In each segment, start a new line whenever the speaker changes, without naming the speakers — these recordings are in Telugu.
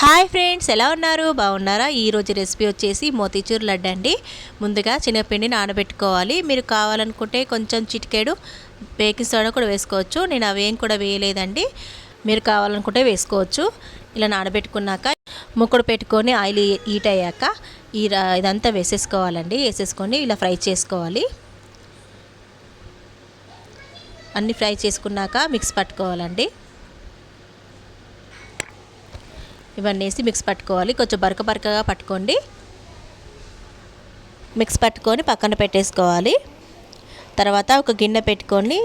హాయ్ ఫ్రెండ్స్, ఎలా ఉన్నారు? బాగున్నారా? ఈరోజు రెసిపీ వచ్చేసి మోతీచూర్ లడ్డు అండి. ముందుగా శనగపిండి నానబెట్టుకోవాలి. మీరు కావాలనుకుంటే కొంచెం చిటికెడు బేకింగ్ సోడా కూడా వేసుకోవచ్చు. నేను అవేం కూడా వేయలేదండి, మీరు కావాలనుకుంటే వేసుకోవచ్చు. ఇలా నానబెట్టుకున్నాక ముక్కడు పెట్టుకొని ఆయిల్ హీట్ అయ్యాక ఇదంతా వేసేసుకోవాలండి. వేసేసుకొని ఇలా ఫ్రై చేసుకోవాలి. అన్నీ ఫ్రై చేసుకున్నాక మిక్స్ పట్టుకోవాలండి. ఇవన్నీ వేసి మిక్స్ పట్టుకోవాలి. కొంచెం బరకగా పట్టుకోండి. మిక్స్ పట్టుకొని పక్కన పెట్టేసుకోవాలి. తర్వాత ఒక గిన్నె పెట్టుకొని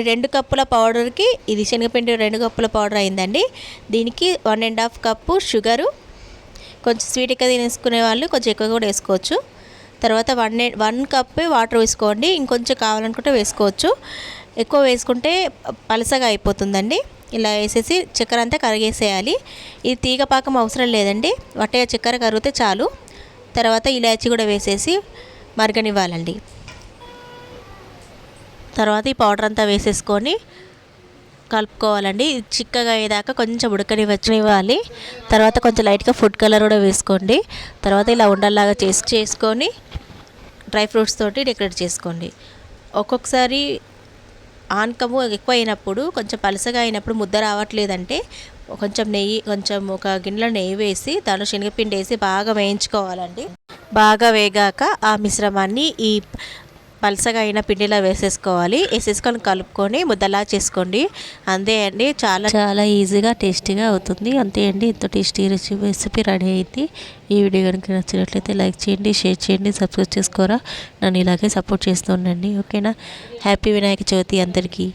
2 కప్పుల పౌడర్కి, ఇది శనగపిండి 2 కప్పుల పౌడర్ అయిందండి. దీనికి 1.5 కప్పు షుగరు, కొంచెం స్వీట్ ఎక్కువ తినేసుకునే వాళ్ళు కొంచెం ఎక్కువ కూడా వేసుకోవచ్చు. తర్వాత 1 కప్ వాటర్ వేసుకోండి. ఇంకొంచెం కావాలనుకుంటే వేసుకోవచ్చు. ఎక్కువ వేసుకుంటే పలసగా అయిపోతుందండి. ఇలా వేసేసి చక్కెర అంతా కరిగేసేయాలి. ఇది తీగ పాకం అవసరం లేదండి, వట్టగా చక్కెర కరిగితే చాలు. తర్వాత ఇలాచి కూడా వేసేసి మరగనివ్వాలండి. తర్వాత ఈ పౌడర్ అంతా వేసేసుకొని కలుపుకోవాలండి. చిక్కగా అయ్యేదాకా కొంచెం ఉడకనివ్వాలి. తర్వాత కొంచెం లైట్గా ఫుడ్ కలర్ కూడా వేసుకోండి. తర్వాత ఇలా ఉండల్లాగా చేసుకొని డ్రై ఫ్రూట్స్ తోటి డెకరేట్ చేసుకోండి. ఒక్కొక్కసారి ఆనకము ఎక్కువ అయినప్పుడు, కొంచెం పలసగా అయినప్పుడు, ముద్ద రావట్లేదంటే కొంచెం నెయ్యి, కొంచెం ఒక గిన్నెలో నెయ్యి వేసి దానిలో శనగపిండి వేసి బాగా వేయించుకోవాలండి. బాగా వేగాక ఆ మిశ్రమాన్ని ఈ పలసగా అయిన పిండిలో వేసేసుకోవాలి. వేసేసుకొని కలుపుకొని ముద్దలా చేసుకోండి. అంతే అండి, చాలా ఈజీగా టేస్టీగా అవుతుంది. అంతే అండి, ఎంతో టేస్టీ రెసిపీ రెడీ అయింది. ఈ వీడియో కనుక నచ్చినట్లయితే లైక్ చేయండి, షేర్ చేయండి, సబ్స్క్రైబ్ చేసుకోరా. నన్ను ఇలాగే సపోర్ట్ చేస్తూ ఉండండి. ఓకేనా? హ్యాపీ వినాయక చవితి అందరికీ.